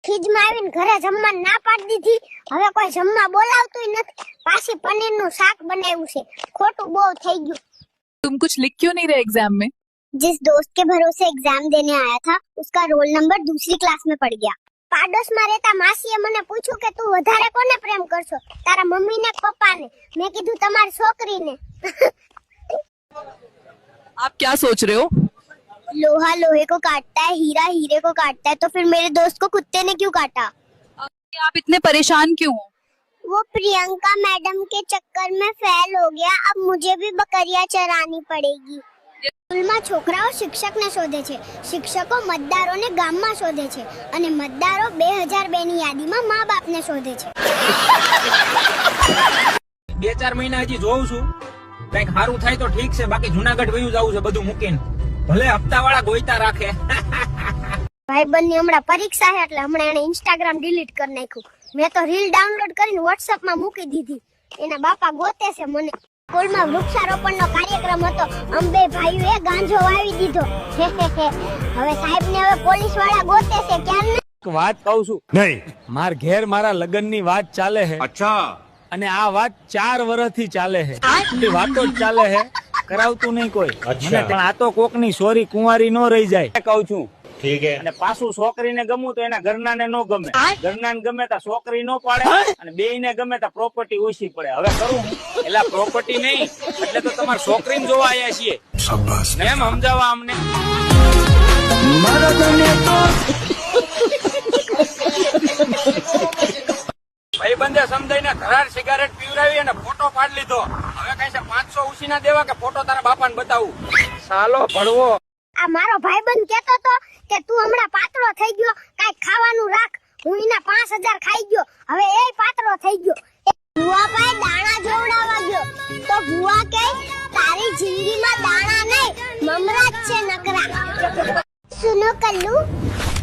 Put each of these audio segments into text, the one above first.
ફ્રીજમાં આવીને ઘરે જમવા ના પાડી દીધી, હવે કોઈ જમવા બોલાવતું નથી, પાછી પનીરનું શાક બનાવ્યું છે, ખોટું બહુ થઈ ગયું। तुम कुछ लिख क्यों नहीं रहे एग्जाम में? जिस दोस्त के भरोसे एग्जाम देने आया था उसका रोल नंबर दूसरी क्लास में पड़ गया। पाडोश में रहता मासीए मने पूछ्યું કે તું વધારે કોને પ્રેમ કરશો, તારા મમ્મી ને પપ્પા ने? मैं कीधું તમારી છોકરી ने। आप क्या सोच रहे हो? लोहा लोहे को काटता है, हीरा हीरे को काटता है, तो फिर मेरे दोस्त को कुत्ते ने क्यों काटा? आप इतने परेशान क्यों हो? वो प्रियंका मैडम के चक्कर में फेल हो गया, अब मुझे भी बकरियां चरानी पड़ेगी। સ્કૂલમાં છોકરાઓ શિક્ષકને શોધે છે, શિક્ષકો મતદારોને ગામમાં શોધે છે અને મતદારો 2002 ની યાદીમાં મા બાપને શોધે છે। 2-4 મહિના હજી જોઉં છું, કઈક સારું થાય તો ઠીક છે, બાકી જુનાગઢ વયું જવું છે બધું મૂકીને, ભલે હપ્તાવાળા ગોઈતા રાખે। ભાઈબંધની હમણાં પરીક્ષા છે એટલે હમણાં એને ઇન્સ્ટાગ્રામ ડિલીટ કરી નાખ્યું। મેં તો રીલ ડાઉનલોડ કરીને વોટ્સએપમાં મૂકી દીધી, એના બાપા ગોતે છે મને। સ્કૂલમાં વૃક્ષારોપણનો કાર્યક્રમ હતો, અંબે ભાઈઓએ ગાંજો વાવી દીધો। હવે સાહેબને હવે પોલીસ વાળા ગોતે છે ક્યારને। વાત કહું છું નહીં, માર ઘેર મારા લગ્નની વાત ચાલે છે, અચ્છા, અને આ વાત 4 વર્ષથી ચાલે છે, એટલી વાતો જ ચાલે છે, કરાવતું નહીં કોઈ। મને પણ આ તો કોકની સોરી કુંવારી નો રહી જાય કહું છું, ઠીક હે। અને પાછું છોકરીને ગમું તો એના ઘરનાને નો ગમે, ઘરનાને ગમે તો છોકરી નો પાડે, અને બેયને ગમે તો પ્રોપર્ટી ઓછી પડે। હવે કરું એટલે પ્રોપર્ટી નહીં એટલે તો તમારી છોકરીને જોવા આવ્યા છીએ, શાબાશ। એમ સમજાવવા અમને। ભાઈબંધે સમજાઈને ધરાર સિગારેટ પીવરાવી અને ફોટો પાડી લીધો, હવે કઈ છે 500 ઉછીના દેવા કે ફોટો તારા બાપાને બતાવું? સાલો ભડવો। આ મારો ભાઈબંધ કહેતો તો કે તું હમણાં પાતળો થઈ ગયો, કાંઈક ખાવાનું રાખ, હું એના 5000 ખાઈ ગયો, હવે એ પાતળો થઈ ગયો। ભુવા ભાઈ દાણા જોવડાવવા ગયો તો ભુવા કહે તારી જિંદગીમાં દાણા નહીં મમરા જ છે નકરા। सुनो कल्लू,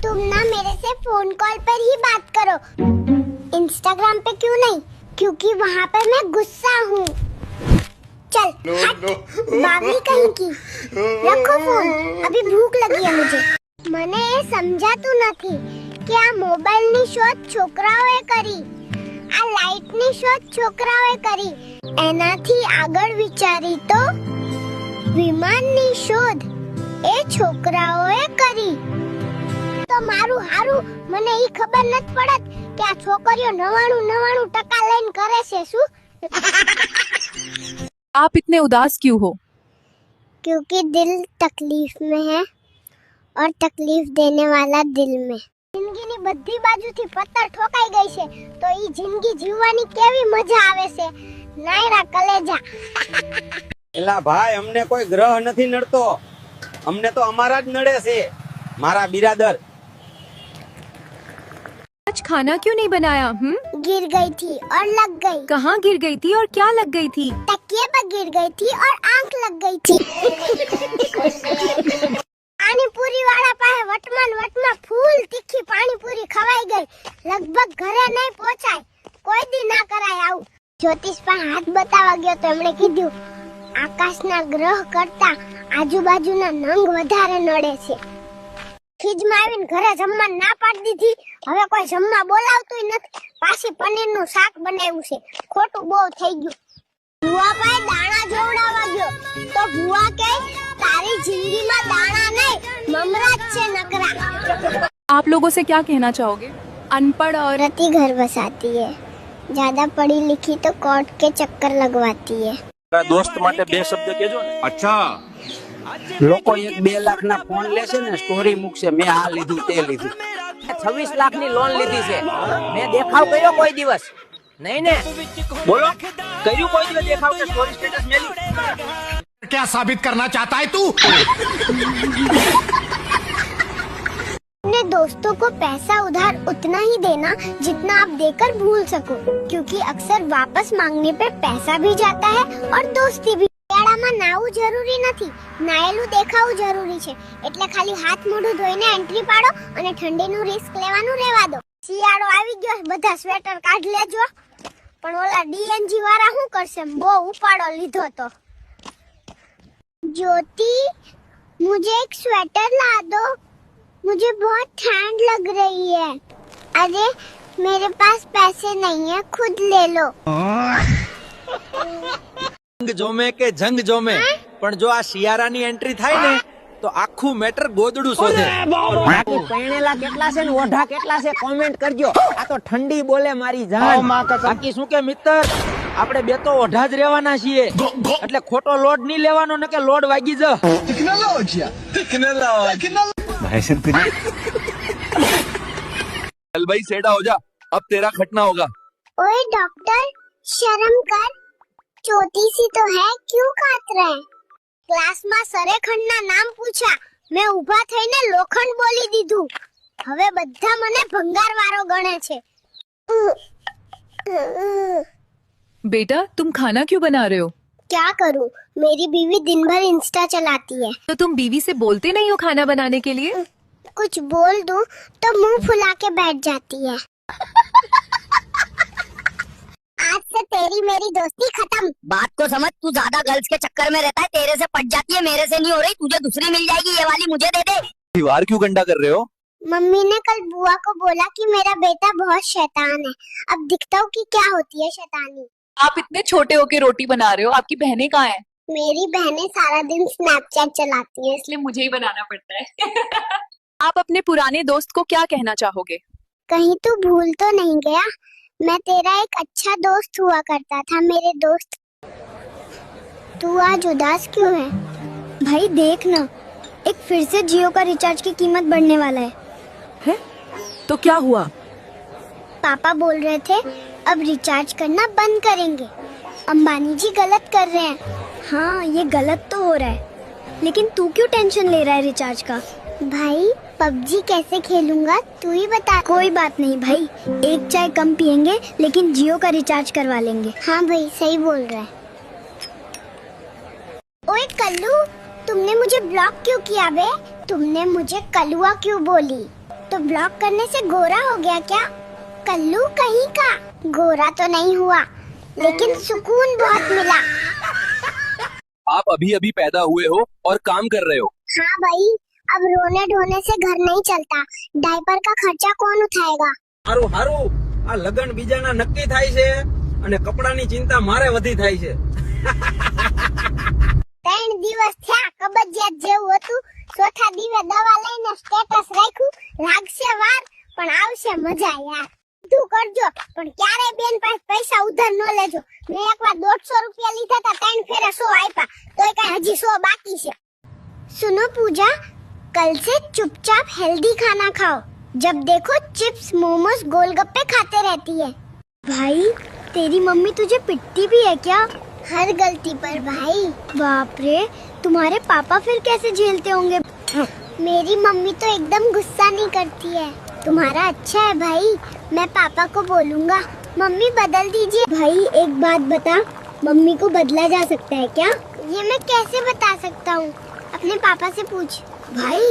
तुम ना मेरे से फोन कॉल पर ही बात करो, इंस्टाग्राम पे क्यों नहीं? क्योंकि वहाँ पर मैं गुस्सा हूँ। चल बागी कहीं की, रखो फोन, अभी भूख लगी है मुझे। મને એ સમજાતું નથી કે આ મોબાઈલની શોધ છોકરાઓએ કરી, આ લાઈટની શોધ છોકરાઓએ કરી, એનાથી આગળ વિચારી તો વિમાનની શોધ એ છોકરાઓએ કરી। તો મારું હારું મને ઈ ખબર નથી પડત કે આ છોકરીઓ 99% લઈને કરે છે શું? आप इतने उदास क्यों हो? क्योंकि दिल तकलीफ में है और तकलीफ देने वाला दिल में। जिंदगीની બધી બાજુથી પત્તર ઠોકાઈ ગઈ છે તો ઈ જિંદગી જીવવાની કેવી મજા આવે છે, નાયરા કલેજા। એલા ભાઈ, અમને કોઈ ગ્રહ નથી નડતો, અમને તો અમારા જ નડે છે, મારા બિરાદર। आज खाना क्यों नहीं बनाया? गिर गई थी और लग गई, कहाँ गिर गई थी और क्या लग गई थी? तकिए पर गिर गई थी और आंख लग गई थी। पानीपुरी वाला पाहे वटमान फूल तीखी पानीपुरी खवाई गई, लगभग घरे नहीं पहुंचाई, कोई दी ना कराय आવું। જ્યોતિષ પાસે હાથ બતાવવા ગયો તો એમણે કીધું આકાશના ગ્રહ કરતા આજુબાજુના નંગ વધારે નડે છે। ફ્રીજમાં આવીને ઘરે જમવા ના પાડી દીધી, હવે કોઈ જમવા બોલાવતું નથી, પાછી પનીરનું શાક બનાવ્યું છે, ખોટું બહુ થઈ ગયું। ભુવા ભાઈ દાણા જોવડાવવા ગયો તો ભુવા કહે તારી જિંદગીમાં દાણા નહીં મમરા જ છે નકરા। आप लोगों से क्या कहना चाहोगे? अनपढ़ और रति घर बसाती है, ज्यादा पढ़ी लिखी तो कोर्ट के चक्कर लगवाती है। દોસ્ત માટે 2 શબ્દ કહેજો ને। અચ્છા, લોકો 1-2 લાખના ફોન લેશે ને, સ્ટોરી મૂકશે મેં આ લીધું તે લીધું। 26 લાખની લોન લીધી છે, મેં દેખાવ કર્યો કોઈ દિવસ નહીં ને? બોલો, કર્યું કોઈ દિવસ દેખાવ કે સ્ટોરી સ્ટેટસ મેલી? क्या साबित करना चाहता है तू? अपने दोस्तों को पैसा उधार उतना ही देना जितना आप देकर भूल सको, क्योंकि अक्सर वापस मांगने पे पैसा भी जाता है और दोस्ती भी। શિયાળામાં નાવું જરૂરી નથી, નાયેલું દેખાવું જરૂરી છે, એટલે ખાલી હાથ મોઢું ધોઈને એન્ટ્રી પાડો અને ઠંડીનું રિસ્ક લેવાનું રહેવા દો। શિયાળો આવી ગયો, બધા સ્વેટર કાઢ લેજો, પણ ઓલા ડીએનજી વાળા શું કરશે, બહુ ઉપાડો લીધો તો। ज्योति, मुझे एक स्वेटर ला दो, मुझे बहुत ठंड लग रही है। अरे मेरे पास पैसे नहीं है, खुद ले लो। જંગ જોમે કે જંગ જોમે પણ જો આ શિયારાની એન્ટ્રી થાય ને તો આખું મેટર ગોદડું શોધે. બાકી પરણેલા કેટલા છે ને ઓઢા કેટલા છે કોમેન્ટ કરજો. આ તો ઠંડી બોલે મારી જાન. બાકી શું કે મિત્ર, આપણે બે તો ઓઢા જ રહેવાના છીએ એટલે ખોટો લોડ નહીં લેવાનો ને કે લોડ વાગી જ. चल भाई सेटा हो जा, अब तेरा खटना होगा. ओए डॉक्टर, शर्म कर, छोटी सी तो है, क्यों काट रहे हैं? क्लास में सरे खंडना नाम पूछा, मैं ऊभा थઈને લોખંડ બોલી દીધું. હવે બધા મને ભંગારવાળો ગણે છે. बेटा तुम खाना क्यों बना रहे हो? क्या करूं, मेरी बीवी दिन भर इंस्टा चलाती है. तो तुम बीवी से बोलते नहीं हो खाना बनाने के लिए? कुछ बोल दूं तो मुंह फुला के बैठ जाती है. आज से तेरी मेरी दोस्ती खत्म. बात को समझ, तू ज्यादा गर्ल्स के चक्कर में रहता है, तेरे से पट जाती है, मेरे से नहीं हो रही, तुझे दूसरी मिल जाएगी, ये वाली मुझे दे दे. दीवार क्यों गंदा कर रहे हो? मम्मी ने कल बुआ को बोला कि मेरा बेटा बहुत शैतान है. अब दिखता हूँ कि क्या होती है शैतानी. आप इतने छोटे होके रोटी बना रहे हो, आपकी बहनें कहाँ हैं? मेरी बहनें सारा दिन स्नैपचैट चलाती हैं. इसलिए मुझे ही बनाना पड़ता है. आप अपने पुराने दोस्त को क्या कहना चाहोगे? कहीं तू भूल तो नहीं गया, मैं तेरा एक अच्छा दोस्त हुआ करता था. मेरे दोस्त, तू आज उदास क्यों है? भाई देख ना, एक फिर से जियो का रिचार्ज की कीमत बढ़ने वाला है. तो क्या हुआ? पापा बोल रहे थे अब रिचार्ज करना बंद करेंगे. अंबानी जी गलत कर रहे हैं. हाँ ये गलत तो हो रहा है, लेकिन तू क्यों टेंशन ले रहा है रिचार्ज का? भाई पबजी कैसे खेलूंगा तू ही बता. कोई बात नहीं भाई, एक चाय कम पियेंगे लेकिन जियो का रिचार्ज करवा लेंगे. हाँ भाई सही बोल रहा है. ओए कल्लू, तुमने मुझे ब्लॉक क्यों किया बे? तुमने मुझे कलुआ क्यों बोली? तो ब्लॉक करने से गोरा हो गया क्या? कल्लू कहीं का. गोरा तो नहीं हुआ, लेकिन सुकून बहुत मिला. आप अभी अभी पैदा हुए हो और काम कर रहे हो. हाँ भाई, अब रोने ढोने से घर नहीं चलता. डायपर का खर्चा कौन उठाएगा? હારું હારું, આ લગન બીજાના નક્કી થાય છે અને કપડાની ચિંતા મારે વધી થાય છે. 3 દિવસ થયા કબજિયાત જેવું હતું. ચોથા દિવસે દવા લઈને સ્ટેટસ રાખ્યું. લાગશે વાર પણ આવશે મજા યાર. તું કરજો પણ ક્યારે બેન પાસે પૈસા ઉધાર ન લેજો. મેં એકવાર 150 રૂપિયા લીધા હતા, 3 ફેરા 100 આપ્યા, તોય કઈ હજી 100 बाकी છે. सुनो पूजा, कल से चुपचाप हेल्दी खाना खाओ. जब देखो चिप्स मोमोज गोलगप्पे खाते रहती है. भाई तेरी मम्मी तुझे पिटती भी है क्या? हर गलती पर भाई. बाप रे, तुम्हारे पापा फिर कैसे झेलते होंगे? मेरी मम्मी तो एकदम गुस्सा नहीं करती है. तुम्हारा अच्छा है भाई, मैं पापा को बोलूँगा मम्मी बदल दीजिए. भाई एक बात बता, मम्मी को बदला जा सकता है क्या? ये मैं कैसे बता सकता हूँ, अपने पापा से पूछ. भाई